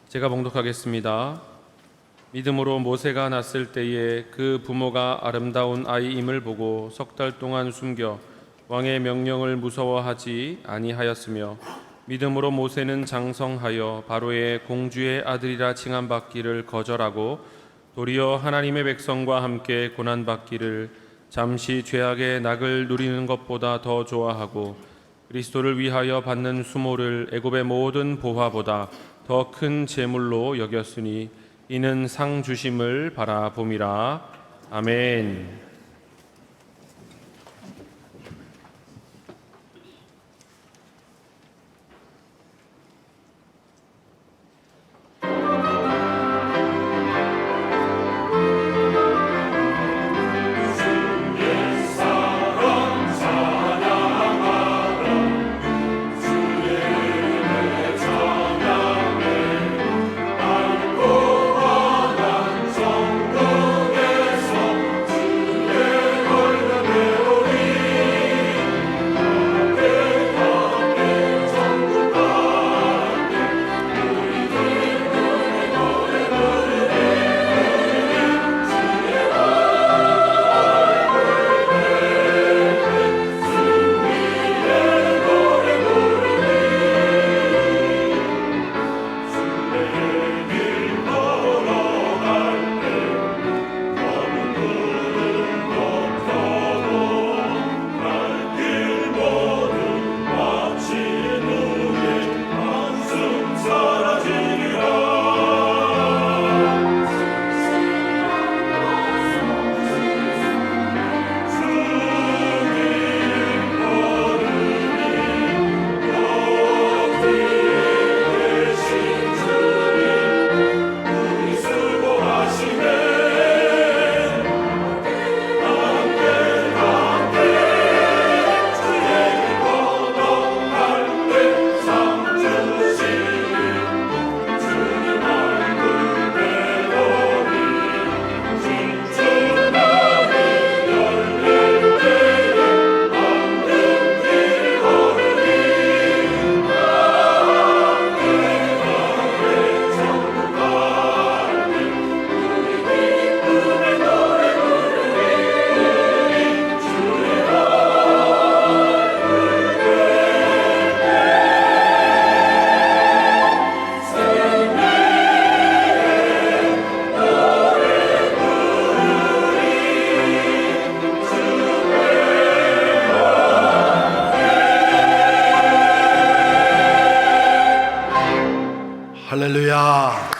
제가 봉독하겠습니다. 믿음으로 모세가 났을 때에 그 부모가 아름다운 아이임을 보고 석 달 동안 숨겨 왕의 명령을 무서워하지 아니하였으며, 믿음으로 모세는 장성하여 바로의 공주의 아들이라 칭함받기를 거절하고 도리어 하나님의 백성과 함께 고난받기를 잠시 죄악의 낙을 누리는 것보다 더 좋아하고, 그리스도를 위하여 받는 수모를 애굽의 모든 보화보다 더 큰 재물로 여겼으니 이는 상 주심을 바라봄이라. 아멘. 할렐루야.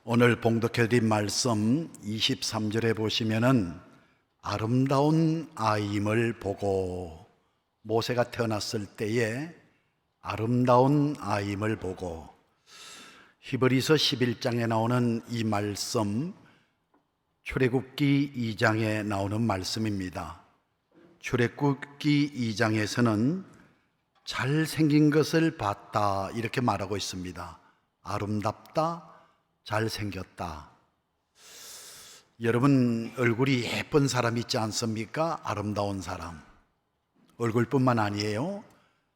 오늘 봉독해드린 말씀 23절에 보시면은 아름다운 아이임을 보고, 모세가 태어났을 때에 아름다운 아이임을 보고, 히브리서 11장에 나오는 이 말씀 출애굽기 2장에 나오는 말씀입니다. 출애굽기 2장에서는 잘생긴 것을 봤다 이렇게 말하고 있습니다. 아름답다, 잘생겼다. 여러분 얼굴이 예쁜 사람 있지 않습니까? 아름다운 사람. 얼굴뿐만 아니에요.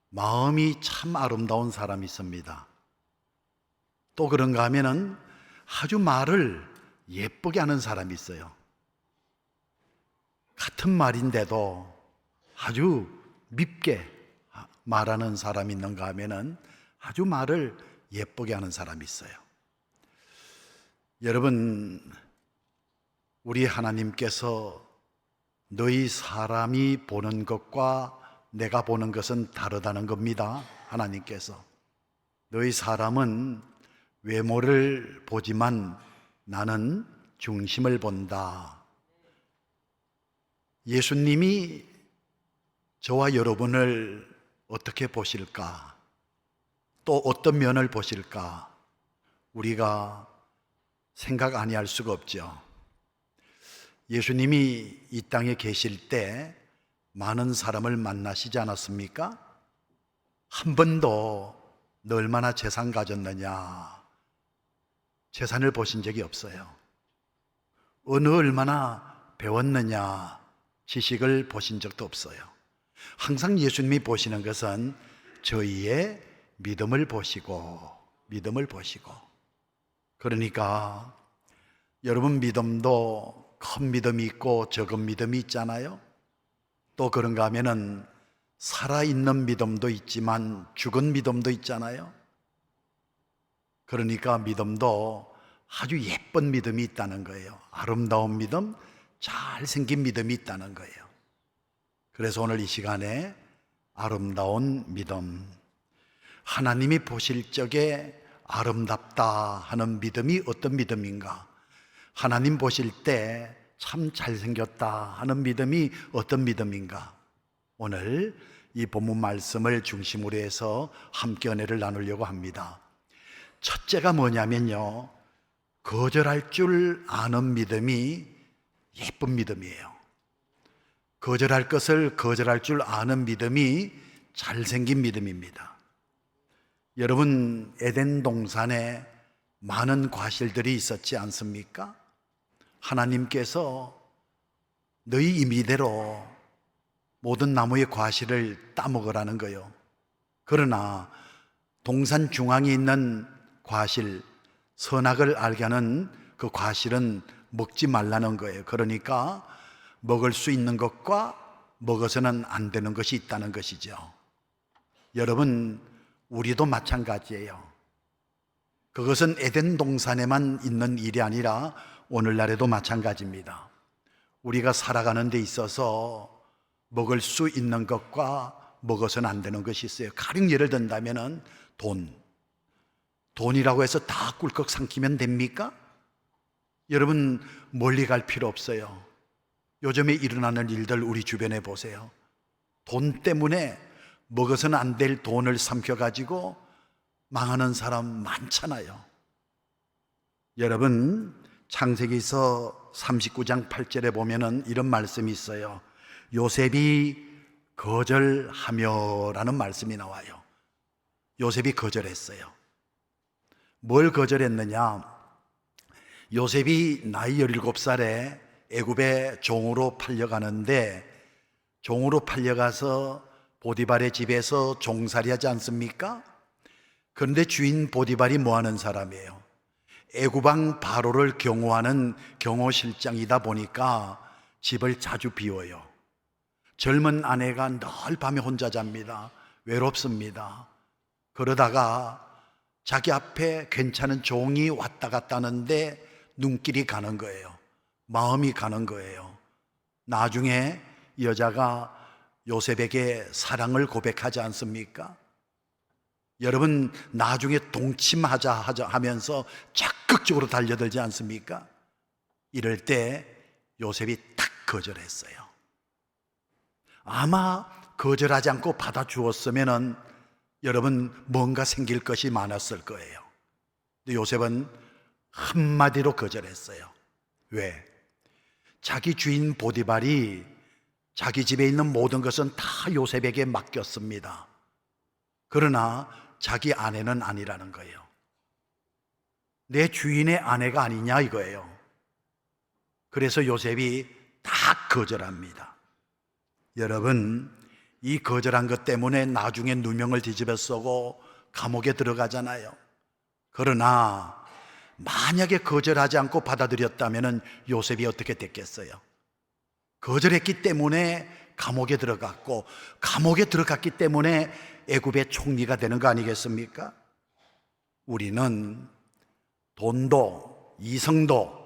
마음이 참 아름다운 사람이 있습니다. 또 그런가 하면은 아주 말을 예쁘게 하는 사람이 있어요. 같은 말인데도 아주 밉게 말하는 사람이 있는가 하면은 아주 말을 예쁘게 하는 사람이 있어요. 여러분, 우리 하나님께서 너희 사람이 보는 것과 내가 보는 것은 다르다는 겁니다. 하나님께서 너희 사람은 외모를 보지만 나는 중심을 본다. 예수님이 저와 여러분을 어떻게 보실까? 또 어떤 면을 보실까? 우리가 생각 아니할 수가 없죠. 예수님이 이 땅에 계실 때 많은 사람을 만나시지 않았습니까? 한 번도 너 얼마나 재산 가졌느냐, 재산을 보신 적이 없어요. 어느 얼마나 배웠느냐, 지식을 보신 적도 없어요. 항상 예수님이 보시는 것은 저희의 믿음을 보시고. 그러니까 여러분 믿음도 큰 믿음이 있고 적은 믿음이 있잖아요. 또 그런가 하면은 살아있는 믿음도 있지만 죽은 믿음도 있잖아요. 그러니까 믿음도 아주 예쁜 믿음이 있다는 거예요. 아름다운 믿음, 잘생긴 믿음이 있다는 거예요. 그래서 오늘 이 시간에 아름다운 믿음, 하나님이 보실 적에 아름답다 하는 믿음이 어떤 믿음인가? 하나님 보실 때 참 잘생겼다 하는 믿음이 어떤 믿음인가? 오늘 이 본문 말씀을 중심으로 해서 함께 은혜를 나누려고 합니다. 첫째가 뭐냐면요, 거절할 줄 아는 믿음이 예쁜 믿음이에요. 거절할 것을 거절할 줄 아는 믿음이 잘생긴 믿음입니다. 여러분, 에덴 동산에 많은 과실들이 있었지 않습니까? 하나님께서 너희 임의대로 모든 나무의 과실을 따먹으라는 거요. 그러나 동산 중앙에 있는 과실, 선악을 알게 하는 그 과실은 먹지 말라는 거예요. 그러니까 먹을 수 있는 것과 먹어서는 안 되는 것이 있다는 것이죠. 여러분, 우리도 마찬가지예요. 그것은 에덴 동산에만 있는 일이 아니라 오늘날에도 마찬가지입니다. 우리가 살아가는 데 있어서 먹을 수 있는 것과 먹어서는 안 되는 것이 있어요. 가령 예를 든다면 돈이라고 해서 다 꿀꺽 삼키면 됩니까? 여러분, 멀리 갈 필요 없어요. 요즘에 일어나는 일들 우리 주변에 보세요. 돈 때문에 먹어서는 안 될 돈을 삼켜가지고 망하는 사람 많잖아요. 여러분, 창세기서 39장 8절에 보면은 이런 말씀이 있어요. 요셉이 거절하며 라는 말씀이 나와요. 요셉이 거절했어요. 뭘 거절했느냐? 요셉이 나이 17살에 애굽의 종으로 팔려가는데, 종으로 팔려가서 보디발의 집에서 종살이 하지 않습니까? 그런데 주인 보디발이 뭐 하는 사람이에요? 애굽왕 바로를 경호하는 경호실장이다 보니까 집을 자주 비워요. 젊은 아내가 늘 밤에 혼자 잡니다. 외롭습니다. 그러다가 자기 앞에 괜찮은 종이 왔다 갔다 하는데 눈길이 가는 거예요. 마음이 가는 거예요. 나중에 여자가 요셉에게 사랑을 고백하지 않습니까? 여러분, 나중에 동침하자 하면서 적극적으로 달려들지 않습니까? 이럴 때 요셉이 딱 거절했어요. 아마 거절하지 않고 받아주었으면은 여러분, 뭔가 생길 것이 많았을 거예요. 근데 요셉은 한마디로 거절했어요. 왜? 자기 주인 보디발이 자기 집에 있는 모든 것은 다 요셉에게 맡겼습니다. 그러나 자기 아내는 아니라는 거예요. 내 주인의 아내가 아니냐 이거예요. 그래서 요셉이 다 거절합니다. 여러분, 이 거절한 것 때문에 나중에 누명을 뒤집어 쓰고 감옥에 들어가잖아요. 그러나 만약에 거절하지 않고 받아들였다면 요셉이 어떻게 됐겠어요? 거절했기 때문에 감옥에 들어갔고, 감옥에 들어갔기 때문에 애굽의 총리가 되는 거 아니겠습니까? 우리는 돈도 이성도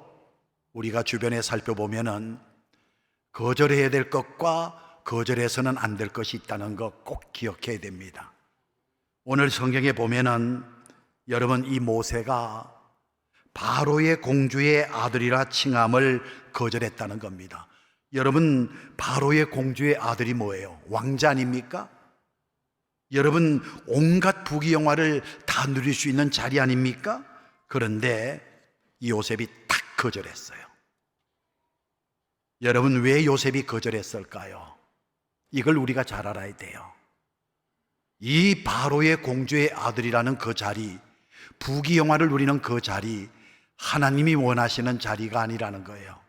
우리가 주변에 살펴보면은 거절해야 될 것과 거절해서는 안 될 것이 있다는 거 꼭 기억해야 됩니다. 오늘 성경에 보면은 여러분, 이 모세가 바로의 공주의 아들이라 칭함을 거절했다는 겁니다. 여러분, 바로의 공주의 아들이 뭐예요? 왕자 아닙니까? 여러분, 온갖 부귀영화를 다 누릴 수 있는 자리 아닙니까? 그런데 이 요셉이 딱 거절했어요. 여러분, 왜 요셉이 거절했을까요? 이걸 우리가 잘 알아야 돼요. 이 바로의 공주의 아들이라는 그 자리, 부귀영화를 누리는 그 자리, 하나님이 원하시는 자리가 아니라는 거예요.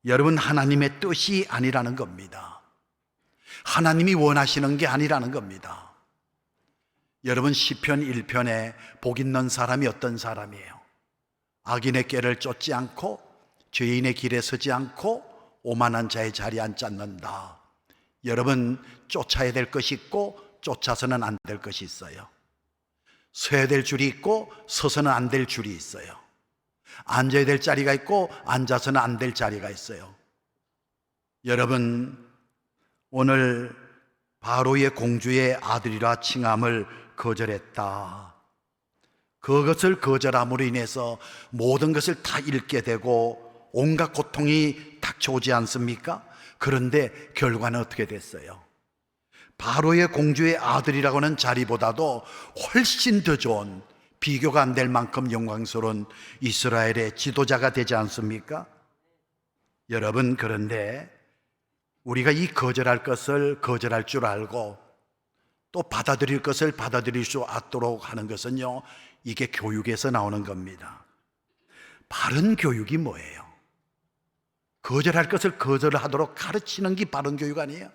여러분, 하나님의 뜻이 아니라는 겁니다. 하나님이 원하시는 게 아니라는 겁니다. 여러분, 시편 1편에 복 있는 사람이 어떤 사람이에요? 악인의 꾀를 쫓지 않고 죄인의 길에 서지 않고 오만한 자의 자리에 앉지 않는다. 여러분, 쫓아야 될 것이 있고 쫓아서는 안 될 것이 있어요. 서야 될 줄이 있고 서서는 안 될 줄이 있어요. 앉아야 될 자리가 있고 앉아서는 안 될 자리가 있어요. 여러분, 오늘 바로의 공주의 아들이라 칭함을 거절했다. 그것을 거절함으로 인해서 모든 것을 다 잃게 되고 온갖 고통이 닥쳐오지 않습니까? 그런데 결과는 어떻게 됐어요? 바로의 공주의 아들이라고 하는 자리보다도 훨씬 더 좋은, 비교가 안 될 만큼 영광스러운 이스라엘의 지도자가 되지 않습니까? 여러분, 그런데 우리가 이 거절할 것을 거절할 줄 알고 또 받아들일 것을 받아들일 수 있도록 하는 것은요, 이게 교육에서 나오는 겁니다. 바른 교육이 뭐예요? 거절할 것을 거절하도록 가르치는 게 바른 교육 아니에요?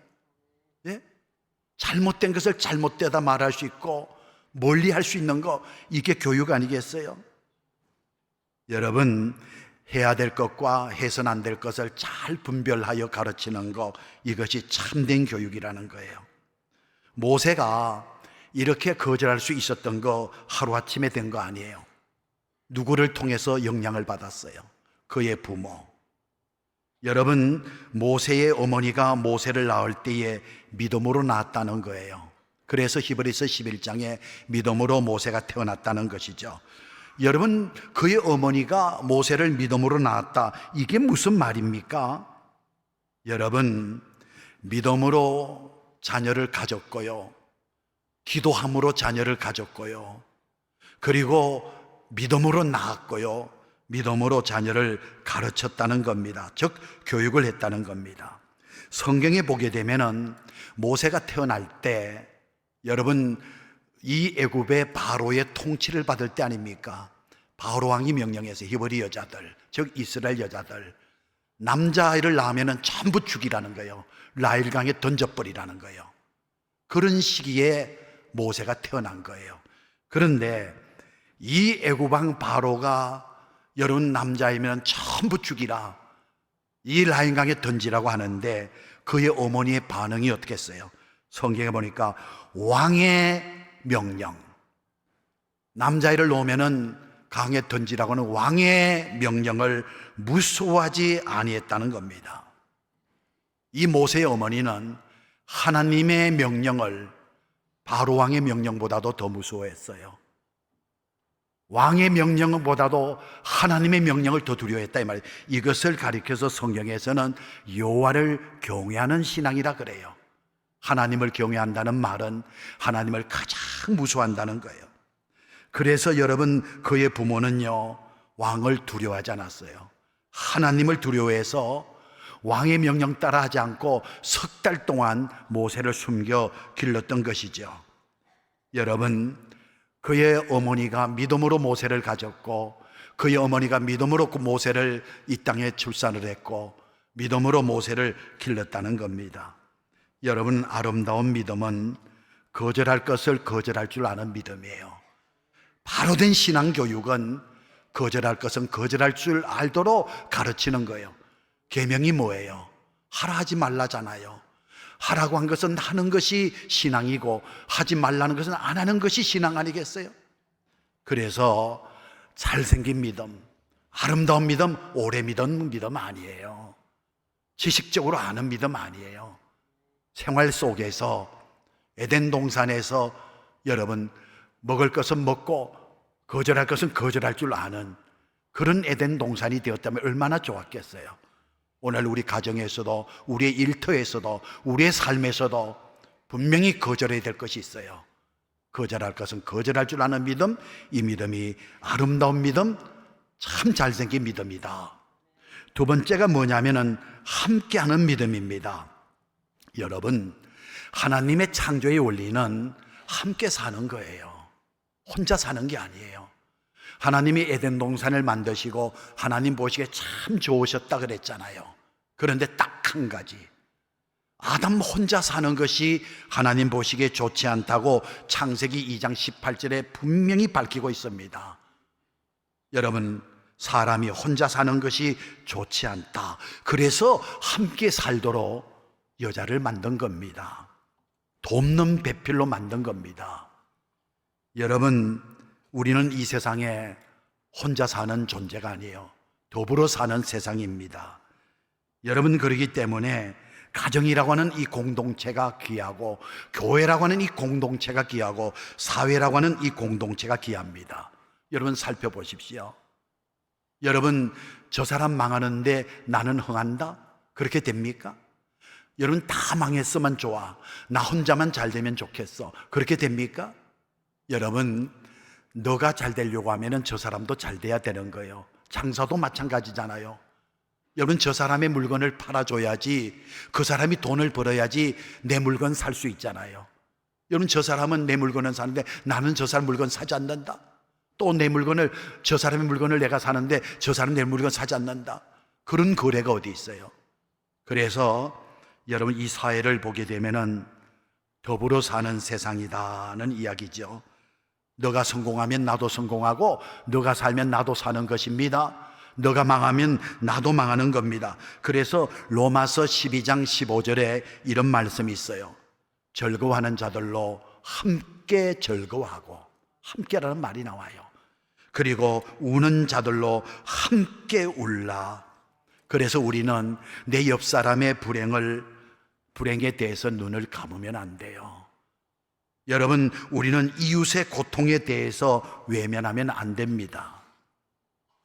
예? 잘못된 것을 잘못되다 말할 수 있고 멀리 할 수 있는 거, 이게 교육 아니겠어요? 여러분, 해야 될 것과 해서는 안 될 것을 잘 분별하여 가르치는 것, 이것이 참된 교육이라는 거예요. 모세가 이렇게 거절할 수 있었던 거 하루아침에 된 거 아니에요. 누구를 통해서 영향을 받았어요? 그의 부모. 여러분, 모세의 어머니가 모세를 낳을 때에 믿음으로 낳았다는 거예요. 그래서 히브리서 11장에 믿음으로 모세가 태어났다는 것이죠. 여러분, 그의 어머니가 모세를 믿음으로 낳았다, 이게 무슨 말입니까? 여러분, 믿음으로 자녀를 가졌고요, 기도함으로 자녀를 가졌고요, 그리고 믿음으로 낳았고요, 믿음으로 자녀를 가르쳤다는 겁니다. 즉 교육을 했다는 겁니다. 성경에 보게 되면은 모세가 태어날 때, 여러분, 이 애굽의 바로의 통치를 받을 때 아닙니까? 바로 왕이 명령해서 히브리 여자들, 즉 이스라엘 여자들, 남자아이를 낳으면 전부 죽이라는 거예요. 나일강에 던져버리라는 거예요. 그런 시기에 모세가 태어난 거예요. 그런데 이 애굽왕 바로가 여러분 남자이면 전부 죽이라, 이 나일강에 던지라고 하는데 그의 어머니의 반응이 어떻겠어요? 성경에 보니까 왕의 명령, 남자아이를 놓으면은 강에 던지라고 하는 왕의 명령을 무서워하지 아니했다는 겁니다. 이 모세의 어머니는 하나님의 명령을 바로 왕의 명령보다도 더 무서워했어요. 왕의 명령보다도 하나님의 명령을 더 두려워했다, 이 말이에요. 이것을 가리켜서 성경에서는 여호와를 경외하는 신앙이라 그래요. 하나님을 경외한다는 말은 하나님을 가장 무서워한다는 거예요. 그래서 여러분, 그의 부모는요, 왕을 두려워하지 않았어요. 하나님을 두려워해서 왕의 명령 따라 하지 않고 석 달 동안 모세를 숨겨 길렀던 것이죠. 여러분, 그의 어머니가 믿음으로 모세를 가졌고, 그의 어머니가 믿음으로 그 모세를 이 땅에 출산을 했고, 믿음으로 모세를 길렀다는 겁니다. 여러분, 아름다운 믿음은 거절할 것을 거절할 줄 아는 믿음이에요. 바로 된 신앙 교육은 거절할 것은 거절할 줄 알도록 가르치는 거예요. 계명이 뭐예요? 하라 하지 말라잖아요. 하라고 한 것은 하는 것이 신앙이고 하지 말라는 것은 안 하는 것이 신앙 아니겠어요? 그래서 잘생긴 믿음, 아름다운 믿음, 오래 믿은 믿음 아니에요. 지식적으로 아는 믿음 아니에요. 생활 속에서, 에덴 동산에서 여러분, 먹을 것은 먹고 거절할 것은 거절할 줄 아는 그런 에덴 동산이 되었다면 얼마나 좋았겠어요. 오늘 우리 가정에서도, 우리의 일터에서도, 우리의 삶에서도 분명히 거절해야 될 것이 있어요. 거절할 것은 거절할 줄 아는 믿음, 이 믿음이 아름다운 믿음, 참 잘생긴 믿음이다. 두 번째가 뭐냐면은 함께하는 믿음입니다. 여러분, 하나님의 창조의 원리는 함께 사는 거예요. 혼자 사는 게 아니에요. 하나님이 에덴 동산을 만드시고 하나님 보시기에 참 좋으셨다 그랬잖아요. 그런데 딱 한 가지, 아담 혼자 사는 것이 하나님 보시기에 좋지 않다고 창세기 2장 18절에 분명히 밝히고 있습니다. 여러분, 사람이 혼자 사는 것이 좋지 않다. 그래서 함께 살도록 여자를 만든 겁니다. 돕는 배필로 만든 겁니다. 여러분, 우리는 이 세상에 혼자 사는 존재가 아니에요. 더불어 사는 세상입니다. 여러분, 그러기 때문에 가정이라고 하는 이 공동체가 귀하고, 교회라고 하는 이 공동체가 귀하고, 사회라고 하는 이 공동체가 귀합니다. 여러분, 살펴보십시오. 여러분, 저 사람 망하는데 나는 흥한다? 그렇게 됩니까? 여러분, 다 망했으면 좋아, 나 혼자만 잘 되면 좋겠어, 그렇게 됩니까? 여러분, 너가 잘 되려고 하면 저 사람도 잘 돼야 되는 거예요. 장사도 마찬가지잖아요. 여러분, 저 사람의 물건을 팔아줘야지, 그 사람이 돈을 벌어야지 내 물건 살 수 있잖아요. 여러분, 저 사람은 내 물건은 사는데 나는 저 사람 물건 사지 않는다. 또 내 물건을, 저 사람의 물건을 내가 사는데 저 사람 내 물건 사지 않는다. 그런 거래가 어디 있어요? 그래서 여러분, 이 사회를 보게 되면은 더불어 사는 세상이다는 이야기죠. 너가 성공하면 나도 성공하고, 너가 살면 나도 사는 것입니다. 너가 망하면 나도 망하는 겁니다. 그래서 로마서 12장 15절에 이런 말씀이 있어요. 즐거워하는 자들로 함께 즐거워하고, 함께라는 말이 나와요. 그리고 우는 자들로 함께 울라. 그래서 우리는 내 옆 사람의 불행에 대해서 눈을 감으면 안 돼요. 여러분, 우리는 이웃의 고통에 대해서 외면하면 안 됩니다.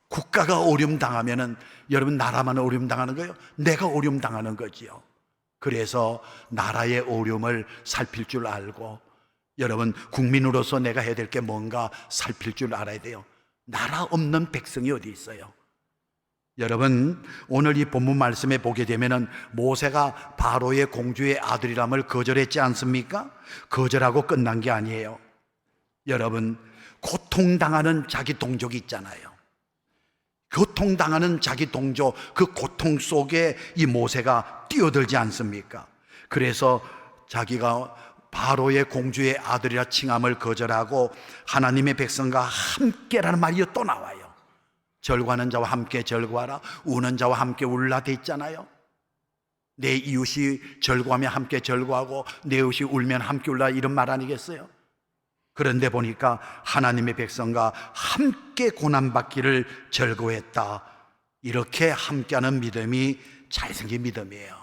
국가가 어려움 당하면은 여러분, 나라만 어려움 당하는 거예요? 내가 어려움 당하는 거지요. 그래서 나라의 어려움을 살필 줄 알고, 여러분, 국민으로서 내가 해야 될 게 뭔가 살필 줄 알아야 돼요. 나라 없는 백성이 어디 있어요? 여러분, 오늘 이 본문 말씀에 보게 되면은 모세가 바로의 공주의 아들이람을 거절했지 않습니까? 거절하고 끝난 게 아니에요. 여러분, 고통당하는 자기 동족이 있잖아요. 고통당하는 자기 동족, 그 고통 속에 이 모세가 뛰어들지 않습니까? 그래서 자기가 바로의 공주의 아들이라 칭함을 거절하고 하나님의 백성과 함께라는 말이 또 나와요. 절구하는 자와 함께 절구하라, 우는 자와 함께 울라 돼 있잖아요. 내 이웃이 절구하면 함께 절구하고, 내 이웃이 울면 함께 울라, 이런 말 아니겠어요? 그런데 보니까 하나님의 백성과 함께 고난받기를 절구했다. 이렇게 함께하는 믿음이 잘생긴 믿음이에요.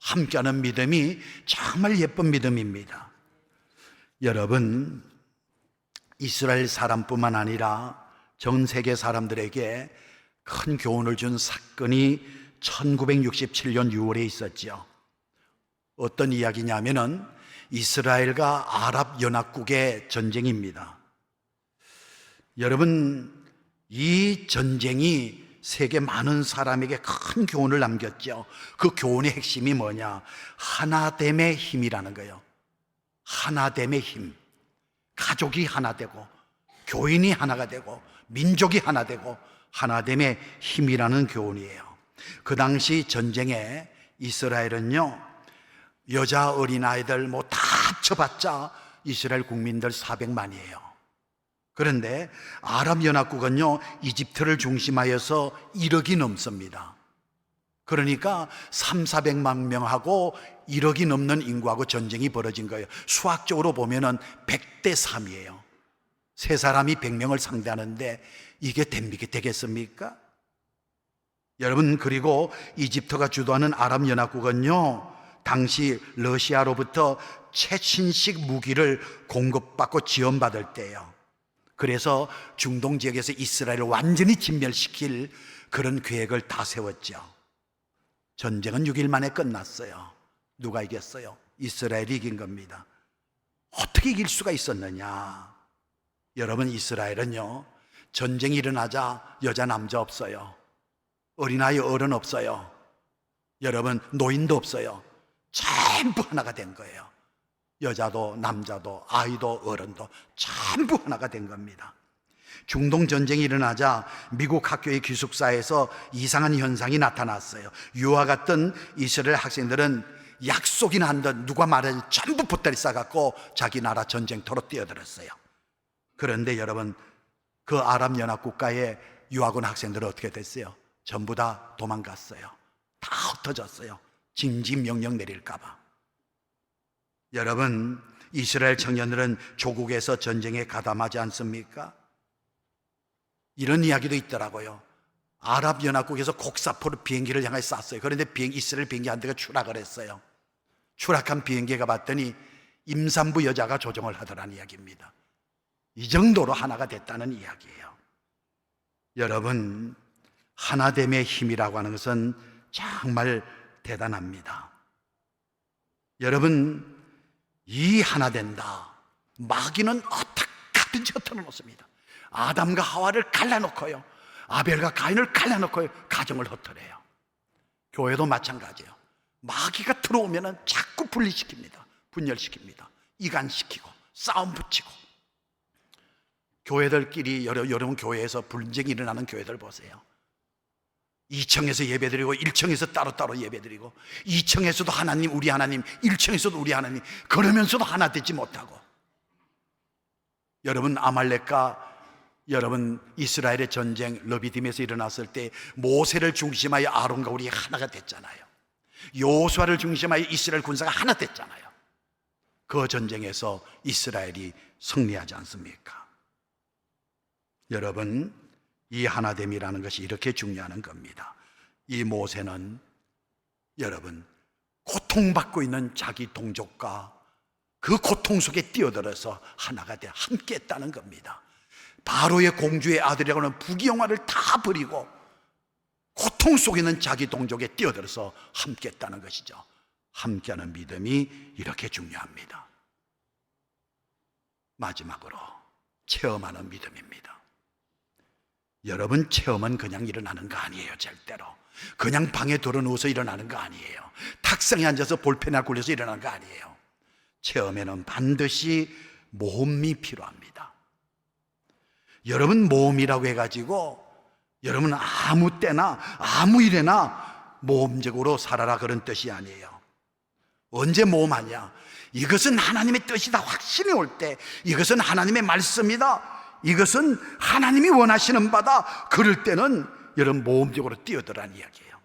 함께하는 믿음이 정말 예쁜 믿음입니다. 여러분, 이스라엘 사람뿐만 아니라 전 세계 사람들에게 큰 교훈을 준 사건이 1967년 6월에 있었죠. 어떤 이야기냐면은 이스라엘과 아랍연합국의 전쟁입니다. 여러분, 이 전쟁이 세계 많은 사람에게 큰 교훈을 남겼죠. 그 교훈의 핵심이 뭐냐? 하나됨의 힘이라는 거예요. 하나됨의 힘. 가족이 하나 되고, 교인이 하나가 되고, 민족이 하나 되고, 하나됨의 힘이라는 교훈이에요. 그 당시 전쟁에 이스라엘은요, 여자 어린아이들 다 합쳐봤자 이스라엘 국민들 400만이에요. 그런데 아랍연합국은요, 이집트를 중심하여서 1억이 넘습니다. 그러니까 300~400만 명하고 1억이 넘는 인구하고 전쟁이 벌어진 거예요. 수학적으로 보면은 100대3이에요. 세 사람이 100명을 상대하는데 이게 되겠습니까? 여러분, 그리고 이집트가 주도하는 아랍연합국은요, 당시 러시아로부터 최신식 무기를 공급받고 지원받을 때예요. 그래서 중동 지역에서 이스라엘을 완전히 진멸시킬 그런 계획을 다 세웠죠. 전쟁은 6일 만에 끝났어요. 누가 이겼어요? 이스라엘이 이긴 겁니다. 어떻게 이길 수가 있었느냐? 여러분, 이스라엘은요, 전쟁이 일어나자 여자 남자 없어요. 어린아이 어른 없어요. 여러분, 노인도 없어요. 전부 하나가 된 거예요. 여자도 남자도 아이도 어른도 전부 하나가 된 겁니다. 중동 전쟁이 일어나자 미국 학교의 기숙사에서 이상한 현상이 나타났어요. 유아 같은 이스라엘 학생들은 약속이나 한 듯 누가 말하지 전부 보따리 싸갖고 자기 나라 전쟁터로 뛰어들었어요. 그런데 여러분, 그 아랍 연합 국가의 유학원 학생들은 어떻게 됐어요? 전부 다 도망갔어요. 다 흩어졌어요. 징집 명령 내릴까 봐. 여러분, 이스라엘 청년들은 조국에서 전쟁에 가담하지 않습니까? 이런 이야기도 있더라고요. 아랍 연합국에서 곡사포로 비행기를 향해 쐈어요. 그런데 이스라엘 비행기 한 대가 추락을 했어요. 추락한 비행기가 봤더니 임산부 여자가 조종을 하더라는 이야기입니다. 이 정도로 하나가 됐다는 이야기예요. 여러분, 하나됨의 힘이라고 하는 것은 정말 대단합니다. 여러분, 이 하나 된다, 마귀는 어떻게든지 흩어놓 놓습니다. 아담과 하와를 갈라놓고요, 아벨과 가인을 갈라놓고요, 가정을 흩어내요. 교회도 마찬가지예요. 마귀가 들어오면 자꾸 분리시킵니다. 분열시킵니다. 이간시키고 싸움 붙이고. 교회들끼리, 여러분 교회에서 분쟁이 일어나는 교회들 보세요. 2층에서 예배드리고 1층에서 따로따로 예배드리고, 2층에서도 하나님 우리 하나님, 1층에서도 우리 하나님, 그러면서도 하나 되지 못하고. 여러분, 아말렉과 여러분 이스라엘의 전쟁 르비딤에서 일어났을 때 모세를 중심하여 아론과 우리 하나가 됐잖아요. 여호수아를 중심하여 이스라엘 군사가 하나 됐잖아요. 그 전쟁에서 이스라엘이 승리하지 않습니까? 여러분, 이 하나됨이라는 것이 이렇게 중요한 겁니다. 이 모세는 여러분, 고통받고 있는 자기 동족과 그 고통 속에 뛰어들어서 하나가 돼 함께 했다는 겁니다. 바로의 공주의 아들이라고 하는 부귀영화를 다 버리고 고통 속에 있는 자기 동족에 뛰어들어서 함께 했다는 것이죠. 함께하는 믿음이 이렇게 중요합니다. 마지막으로 체험하는 믿음입니다. 여러분, 체험은 그냥 일어나는 거 아니에요. 절대로 그냥 방에 들어누워서 일어나는 거 아니에요. 탁상에 앉아서 볼펜에 굴려서 일어나는 거 아니에요. 체험에는 반드시 모험이 필요합니다. 여러분, 모험이라고 해가지고 여러분 아무 때나 아무 일에나 모험적으로 살아라, 그런 뜻이 아니에요. 언제 모험하냐? 이것은 하나님의 뜻이다 확신이 올 때, 이것은 하나님의 말씀이다, 이것은 하나님이 원하시는 바다, 그럴 때는 여러분 모험적으로 뛰어들라는 이야기예요.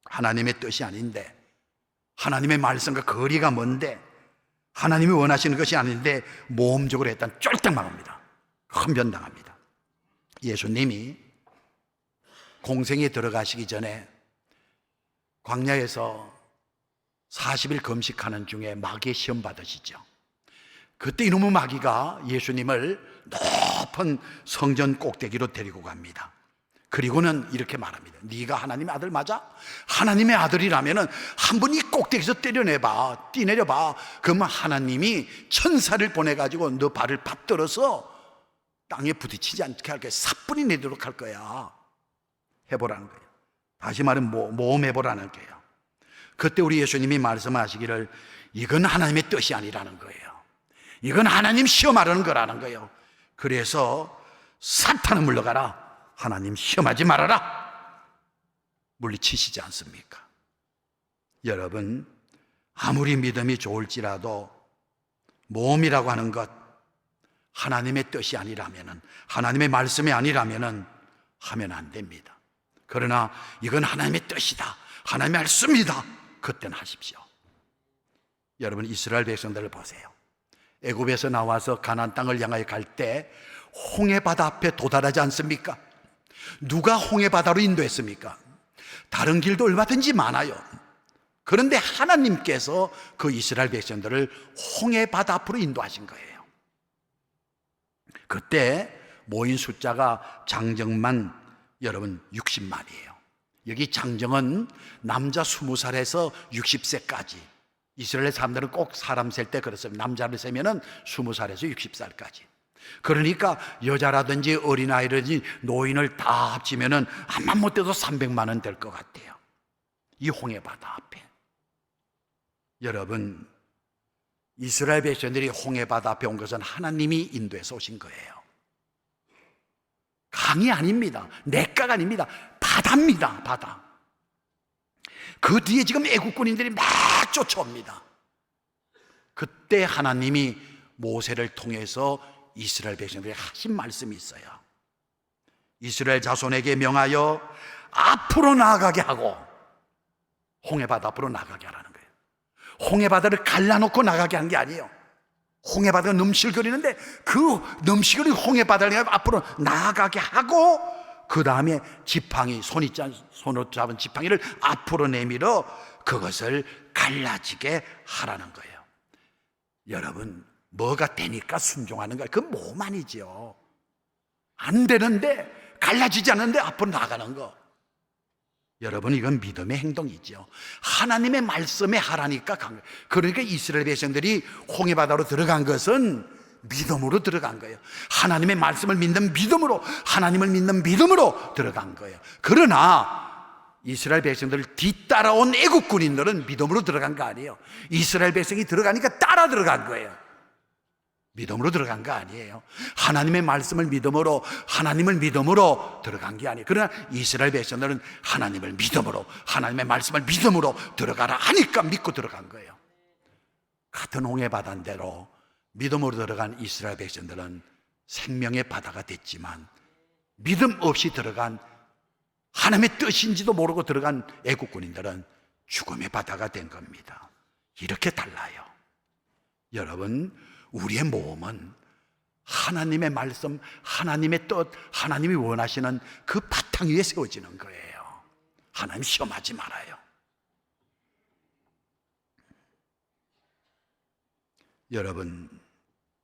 하나님의 뜻이 아닌데, 하나님의 말씀과 거리가 먼데, 하나님이 원하시는 것이 아닌데 모험적으로 했다는 쫄딱 망합니다. 헌변당합니다. 예수님이 공생에 들어가시기 전에 광야에서 40일 금식하는 중에 마귀의 시험 받으시죠. 그때 이놈의 마귀가 예수님을 높은 성전 꼭대기로 데리고 갑니다. 그리고는 이렇게 말합니다. 네가 하나님의 아들 맞아? 하나님의 아들이라면 한번 이 꼭대기에서 때려내봐, 뛰내려봐. 그러면 하나님이 천사를 보내가지고 너 발을 받들어서 땅에 부딪히지 않게 할 거야. 사뿐히 내도록 할 거야. 해보라는 거예요. 다시 말하면 모험해보라는 거예요. 그때 우리 예수님이 말씀하시기를 이건 하나님의 뜻이 아니라는 거예요. 이건 하나님 시험하려는 거라는 거예요. 그래서 사탄은 물러가라, 하나님 시험하지 말아라, 물리치시지 않습니까? 여러분, 아무리 믿음이 좋을지라도 모험이라고 하는 것, 하나님의 뜻이 아니라면은, 하나님의 말씀이 아니라면은 하면 안 됩니다. 그러나 이건 하나님의 뜻이다, 하나님의 말씀이다, 그때는 하십시오. 여러분, 이스라엘 백성들을 보세요. 애굽에서 나와서 가나안 땅을 향하여 갈 때 홍해 바다 앞에 도달하지 않습니까? 누가 홍해 바다로 인도했습니까? 다른 길도 얼마든지 많아요. 그런데 하나님께서 그 이스라엘 백성들을 홍해 바다 앞으로 인도하신 거예요. 그때 모인 숫자가 장정만 여러분 60만이에요. 여기 장정은 남자 20살에서 60세까지. 이스라엘 사람들은 꼭 사람 셀 때 그렇습니다. 남자를 세면은 20살에서 60살까지. 그러니까 여자라든지 어린아이라든지 노인을 다 합치면은 아마 못해도 300만은 될 것 같아요. 이 홍해 바다 앞에. 여러분, 이스라엘 백성들이 홍해 바다 앞에 온 것은 하나님이 인도해서 오신 거예요. 강이 아닙니다. 냇가가 아닙니다. 바다입니다. 바다. 그 뒤에 지금 애국군인들이 막 쫓아옵니다. 그때 하나님이 모세를 통해서 이스라엘 백성들에게 하신 말씀이 있어요. 이스라엘 자손에게 명하여 앞으로 나아가게 하고 홍해바다 앞으로 나아가게 하라는 거예요. 홍해바다를 갈라놓고 나가게 하는 게 아니에요. 홍해바다가 넘실거리는데 그 넘실거리는 홍해바다를 앞으로 나아가게 하고 그 다음에 지팡이, 손으로 잡은 지팡이를 앞으로 내밀어 그것을 갈라지게 하라는 거예요. 여러분, 뭐가 되니까 순종하는 거예요. 그건 뭐만이지요. 안 되는데, 갈라지지 않는데 앞으로 나가는 거. 여러분, 이건 믿음의 행동이죠. 하나님의 말씀에 하라니까 간 거예요. 그러니까 이스라엘 백성들이 홍해바다로 들어간 것은 믿음으로 들어간 거예요. 하나님의 말씀을 믿는 믿음으로, 하나님을 믿는 믿음으로 들어간 거예요. 그러나 이스라엘 백성들을 뒤따라온 애국군인들은 믿음으로 들어간 거 아니에요. 이스라엘 백성이 들어가니까 따라 들어간 거예요. 믿음으로 들어간 거 아니에요. 하나님의 말씀을 믿음으로, 하나님을 믿음으로 들어간 게 아니에요. 그러나 이스라엘 백성들은 하나님을 믿음으로, 하나님의 말씀을 믿음으로 들어가라 하니까 믿고 들어간 거예요. 같은 홍해 바다대로 믿음으로 들어간 이스라엘 백성들은 생명의 바다가 됐지만 믿음 없이 들어간, 하나님의 뜻인지도 모르고 들어간 애국군인들은 죽음의 바다가 된 겁니다. 이렇게 달라요. 여러분, 우리의 모험은 하나님의 말씀, 하나님의 뜻, 하나님이 원하시는 그 바탕 위에 세워지는 거예요. 하나님 시험하지 말아요. 여러분,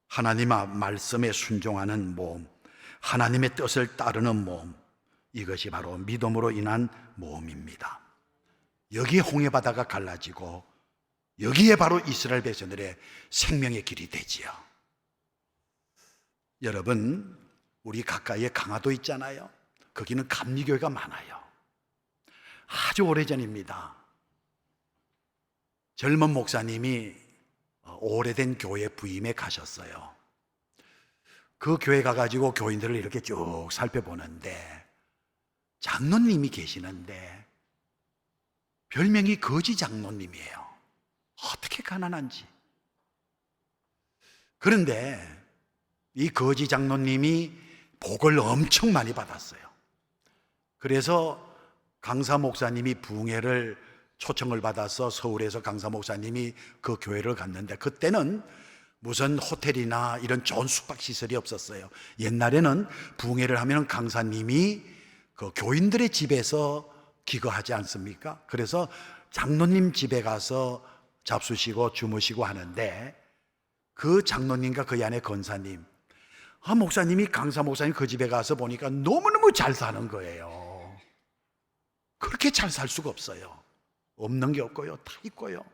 하나님의 말씀에 순종하는 모험, 하나님의 뜻을 따르는 모험, 이것이 바로 믿음으로 인한 모험입니다. 여기에 홍해바다가 갈라지고 여기에 바로 이스라엘 백성들의 생명의 길이 되지요. 여러분, 우리 가까이에 강화도 있잖아요. 거기는 감리교회가 많아요. 아주 오래전입니다. 젊은 목사님이 오래된 교회 부임에 가셨어요. 그 교회 가가지고 교인들을 이렇게 쭉 살펴보는데 장로님이 계시는데 별명이 거지 장로님이에요. 어떻게 가난한지. 그런데 이 거지 장로님이 복을 엄청 많이 받았어요. 그래서 강사 목사님이 부흥회를 초청을 받아서 서울에서 강사 목사님이 그 교회를 갔는데 그때는 무슨 호텔이나 이런 좋은 숙박시설이 없었어요. 옛날에는 부흥회를 하면 강사님이 그 교인들의 집에서 기거하지 않습니까? 그래서 장로님 집에 가서 잡수시고 주무시고 하는데 그 장로님과 그 안에 권사님, 목사님이 강사 목사님 그 집에 가서 보니까 너무너무 잘 사는 거예요. 그렇게 잘 살 수가 없어요. 없는 게 없고요, 다 있고요,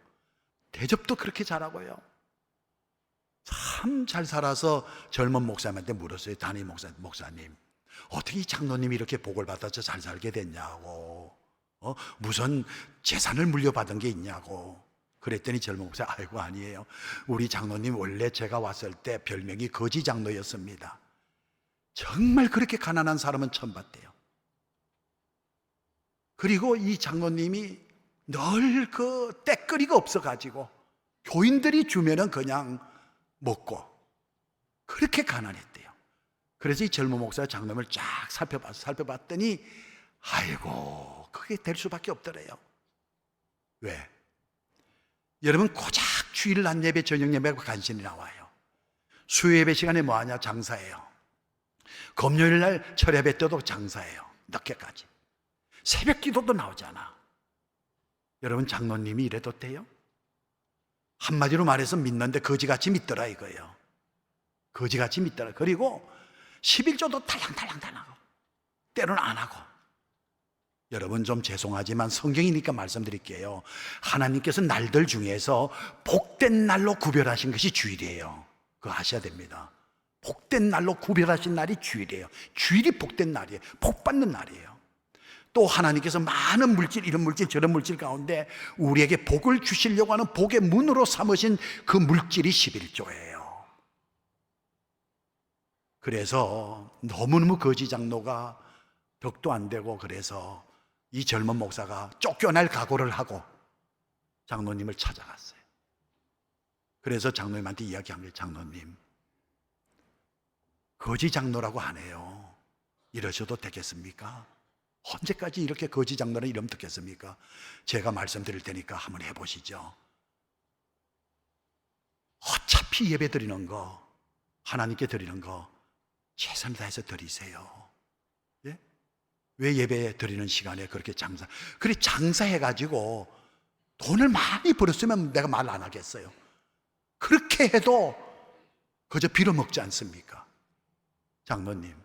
대접도 그렇게 잘하고요. 참 잘 살아서 젊은 목사님한테 물었어요. 담임 목사님, 어떻게 이 장로님이 이렇게 복을 받아서 잘 살게 됐냐고, 무슨 재산을 물려받은 게 있냐고. 그랬더니 젊은 목사, 아이고 아니에요. 우리 장로님 원래 제가 왔을 때 별명이 거지 장로였습니다. 정말 그렇게 가난한 사람은 처음 봤대요. 그리고 이 장로님이 늘 그 때거리가 없어가지고 교인들이 주면은 그냥 먹고 그렇게 가난했대요. 그래서 이 젊은 목사가 장로님을 쫙 살펴봤더니 아이고 그게 될 수밖에 없더래요. 왜? 여러분, 고작 주일 낮 예배, 저녁 예배가 간신히 나와요. 수요 예배 시간에 뭐하냐? 장사해요. 금요일 날 철예배 때도 장사해요. 늦게까지. 새벽 기도도 나오잖아. 여러분, 장로님이 이래도 돼요? 한마디로 말해서 믿는데 거지같이 믿더라 이거예요. 거지같이 믿더라. 그리고 11조도 탈랑탈랑 하고 때로는 안 하고. 여러분, 좀 죄송하지만 성경이니까 말씀드릴게요. 하나님께서 날들 중에서 복된 날로 구별하신 것이 주일이에요. 그거 아셔야 됩니다. 복된 날로 구별하신 날이 주일이에요. 주일이 복된 날이에요. 복 받는 날이에요. 또 하나님께서 많은 물질, 이런 물질 저런 물질 가운데 우리에게 복을 주시려고 하는 복의 문으로 삼으신 그 물질이 11조예요. 그래서 너무너무 거지 장로가 덕도 안 되고 그래서 이 젊은 목사가 쫓겨날 각오를 하고 장로님을 찾아갔어요. 그래서 장로님한테 이야기한 거예요. 장로님, 거지 장로라고 하네요. 이러셔도 되겠습니까? 언제까지 이렇게 거지 장로를 이러면 되겠습니까? 제가 말씀드릴 테니까 한번 해보시죠. 어차피 예배 드리는 거, 하나님께 드리는 거 최선을 다해서 드리세요. 예? 왜 예배 드리는 시간에 그렇게 그래 장사해가지고 돈을 많이 벌었으면 내가 말 안 하겠어요. 그렇게 해도 그저 빌어먹지 않습니까? 장로님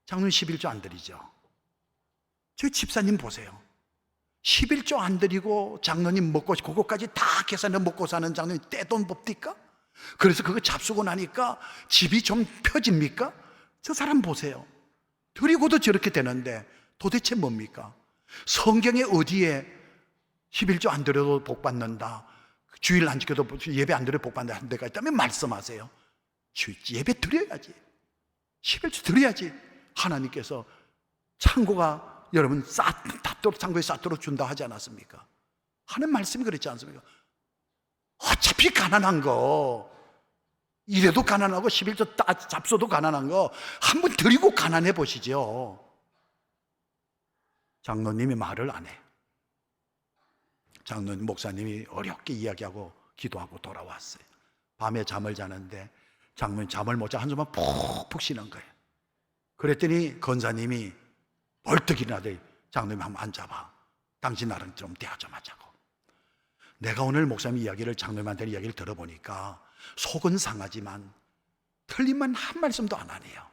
11조 안 드리죠? 저희 집사님 보세요. 11조 안 드리고 장로님 먹고 그거까지 다 계산해 먹고 사는 장로님 떼돈 법니까? 그래서 그거 잡수고 나니까 집이 좀 펴집니까? 저 사람 보세요. 드리고도 저렇게 되는데 도대체 뭡니까? 성경에 어디에 11조 안 드려도 복 받는다, 주일 안 지켜도 예배 안 드려도 복 받는다 하는 데가 있다면 말씀하세요. 예배 드려야지, 11조 드려야지 하나님께서 창고가 여러분 창고에 쌓도록 준다 하지 않았습니까? 하는 말씀이 그렇지 않습니까? 어차피 가난한 거, 이래도 가난하고 11조 잡숴도 가난한 거 한번 드리고 가난해 보시죠. 장로님이 말을 안 해. 장로님 목사님이 어렵게 이야기하고 기도하고 돌아왔어요. 밤에 잠을 자는데 장로님 잠을 못 자 한숨만 푹푹 쉬는 거예요. 그랬더니 권사님이 벌떡 일어나더니 장로님 한번 앉아봐. 당신 나랑 좀 대화 좀 하자고. 내가 오늘 목사님 이야기를, 장로님한테 이야기를 들어보니까 속은 상하지만 틀린 말 한 말씀도 안 하네요.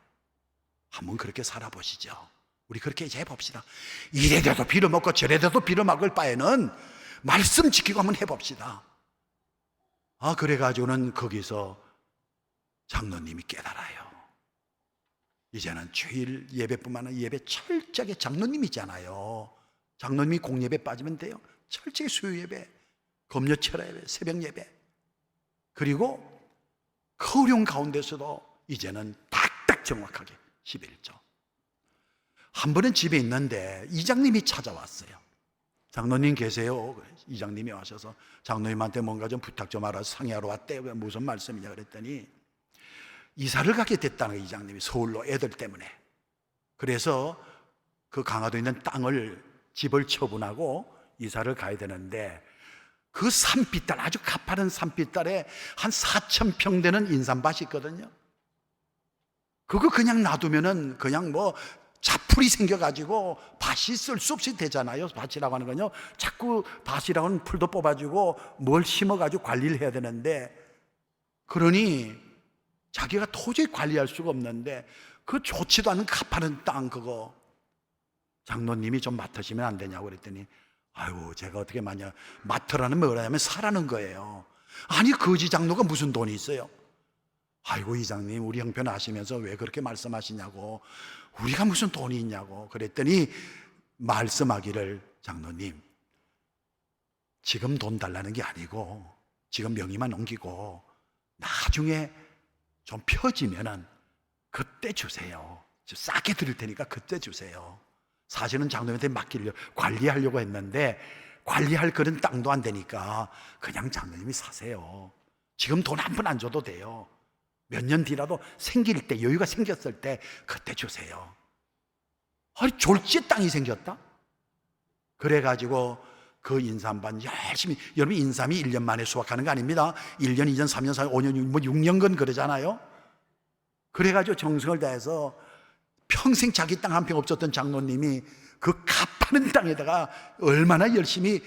한번 그렇게 살아보시죠. 우리 그렇게 이제 해봅시다. 이래도 빌어먹고 저래도 빌어먹을 바에는 말씀 지키고 한번 해봅시다. 그래가지고는 거기서 장로님이 깨달아요. 이제는 주일 예배뿐만 아니라 예배 철저하게, 장로님이잖아요. 장로님이 공예배 빠지면 돼요. 철저히 수요 예배, 금요 철야 예배, 새벽 예배, 그리고 그 어려운 가운데서도 이제는 딱딱 정확하게 11조. 한 번은 집에 있는데 이장님이 찾아왔어요. 장로님 계세요? 이장님이 와셔서 장로님한테 뭔가 좀 부탁 좀 알아서 상의하러 왔대. 왜 무슨 말씀이냐 그랬더니 이사를 가게 됐다는 거예요. 이장님이 서울로 애들 때문에. 그래서 그 강화도에 있는 땅을, 집을 처분하고 이사를 가야 되는데 그 산비탈, 아주 가파른 산비탈에 한 4,000평 되는 인삼밭이 있거든요. 그거 그냥 놔두면은 그냥 뭐 자풀이 생겨가지고 밭이 쓸 수 없이 되잖아요. 밭이라고 하는 건요, 자꾸 밭이라고 하는 풀도 뽑아주고 뭘 심어가지고 관리를 해야 되는데, 그러니 자기가 도저히 관리할 수가 없는데 그 좋지도 않은 가파른 땅, 그거 장로님이 좀 맡으시면 안 되냐고 그랬더니 아이고 제가 어떻게 맡으라는 뭐라냐면 사라는 거예요. 아니 거지 장로가 무슨 돈이 있어요? 아이고 이장님 우리 형편 아시면서 왜 그렇게 말씀하시냐고, 우리가 무슨 돈이 있냐고 그랬더니 말씀하기를, 장로님 지금 돈 달라는 게 아니고 지금 명의만 넘기고 나중에 좀 펴지면은 그때 주세요. 싸게 드릴 테니까 그때 주세요. 사실은 장로님한테 관리하려고 했는데 관리할 그런 땅도 안 되니까 그냥 장로님이 사세요. 지금 돈 한 푼 안 줘도 돼요. 몇 년 뒤라도 생길 때, 여유가 생겼을 때 그때 주세요. 아니 졸지에 땅이 생겼다? 그래가지고 그 인삼반 열심히, 여러분 인삼이 1년 만에 수확하는 거 아닙니다. 1년, 2년, 3년, 4년, 5년, 6년건 그러잖아요. 그래가지고 정성을 다해서 평생 자기 땅 한 평 없었던 장로님이 그 가파른 땅에다가 얼마나 열심히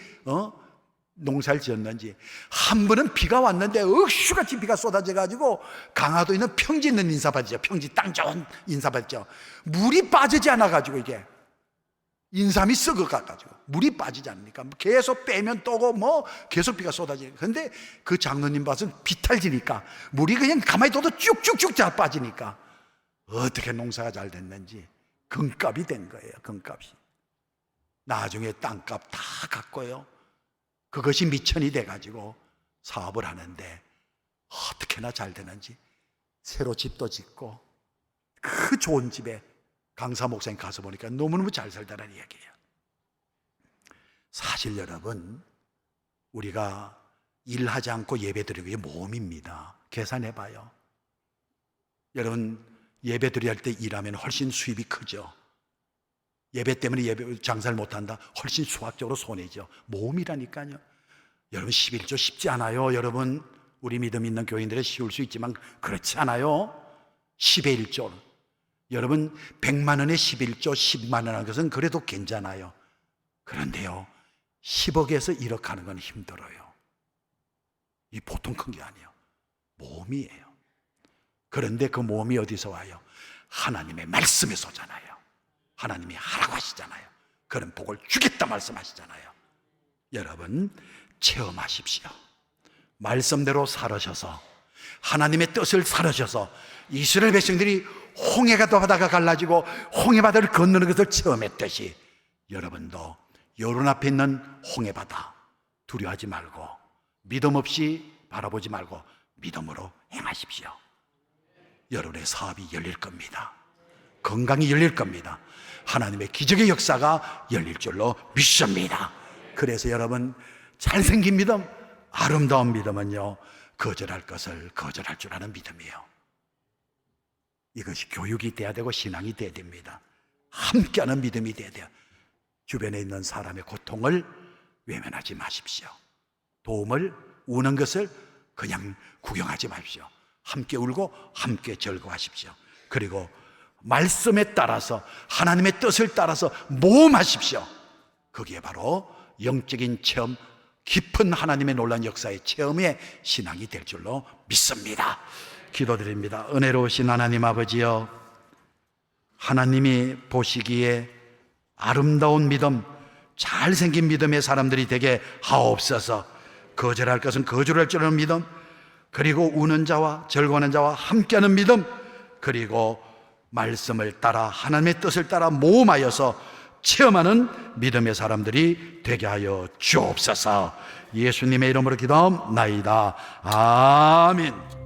농사를 지었는지. 한 번은 비가 왔는데 억수같이 비가 쏟아져가지고 강화도에 있는 평지 있는 인삼밭이죠. 평지 땅 좋은 인삼밭이죠. 물이 빠지지 않아가지고 이게 인삼이 썩어가지고 물이 빠지지 않습니까? 계속 빼면 또고 뭐 계속 비가 쏟아지니까. 근데 그 장로님 밭은 비탈지니까 물이 그냥 가만히 둬도 쭉쭉쭉 잘 빠지니까 어떻게 농사가 잘 됐는지 금값이 된 거예요. 금값이. 나중에 땅값 다 갖고요, 그것이 미천이 돼가지고 사업을 하는데 어떻게나 잘 되는지 새로 집도 짓고 그 좋은 집에 강사 목사님 가서 보니까 너무너무 잘 살다는 이야기예요. 사실 여러분, 우리가 일하지 않고 예배 드리는 게 모험입니다. 계산해 봐요. 여러분, 예배 드려야 할 때 일하면 훨씬 수입이 크죠. 예배 때문에 예배 장사를 못한다? 훨씬 수학적으로 손해죠. 모험이라니까요. 여러분, 11조 쉽지 않아요. 여러분, 우리 믿음 있는 교인들은 쉬울 수 있지만 그렇지 않아요. 10의 1조. 여러분, 100만 원에 11조 10만 원 하는 것은 그래도 괜찮아요. 그런데요, 10억에서 1억 하는 건 힘들어요. 이 보통 큰 게 아니에요. 모험이에요. 그런데 그 모험이 어디서 와요? 하나님의 말씀에서 오잖아요. 하나님이 하라고 하시잖아요. 그런 복을 주겠다 말씀하시잖아요. 여러분, 체험하십시오. 말씀대로 살으셔서 하나님의 뜻을 살으셔서 이스라엘 백성들이 홍해가 바다가 갈라지고 홍해바다를 건너는 것을 체험했듯이 여러분도 여론 앞에 있는 홍해바다 두려워하지 말고 믿음 없이 바라보지 말고 믿음으로 행하십시오. 여러분의 사업이 열릴 겁니다. 건강이 열릴 겁니다. 하나님의 기적의 역사가 열릴 줄로 믿습니다. 그래서 여러분, 잘생긴 믿음, 아름다운 믿음은요, 거절할 것을 거절할 줄 아는 믿음이에요. 이것이 교육이 돼야 되고 신앙이 돼야 됩니다. 함께하는 믿음이 돼야 돼요. 주변에 있는 사람의 고통을 외면하지 마십시오. 도움을 우는 것을 그냥 구경하지 마십시오. 함께 울고 함께 즐거워하십시오. 그리고 말씀에 따라서 하나님의 뜻을 따라서 모험하십시오. 그게 바로 영적인 체험, 깊은 하나님의 놀라운 역사의 체험의 신앙이 될 줄로 믿습니다. 기도드립니다. 은혜로우신 하나님 아버지여, 하나님이 보시기에 아름다운 믿음, 잘생긴 믿음의 사람들이 되게 하옵소서. 거절할 것은 거절할 줄 아는 믿음, 그리고 우는 자와 즐거워하는 자와 함께하는 믿음, 그리고 말씀을 따라 하나님의 뜻을 따라 모험하여서 체험하는 믿음의 사람들이 되게 하여 주옵소서. 예수님의 이름으로 기도하옵나이다. 아멘.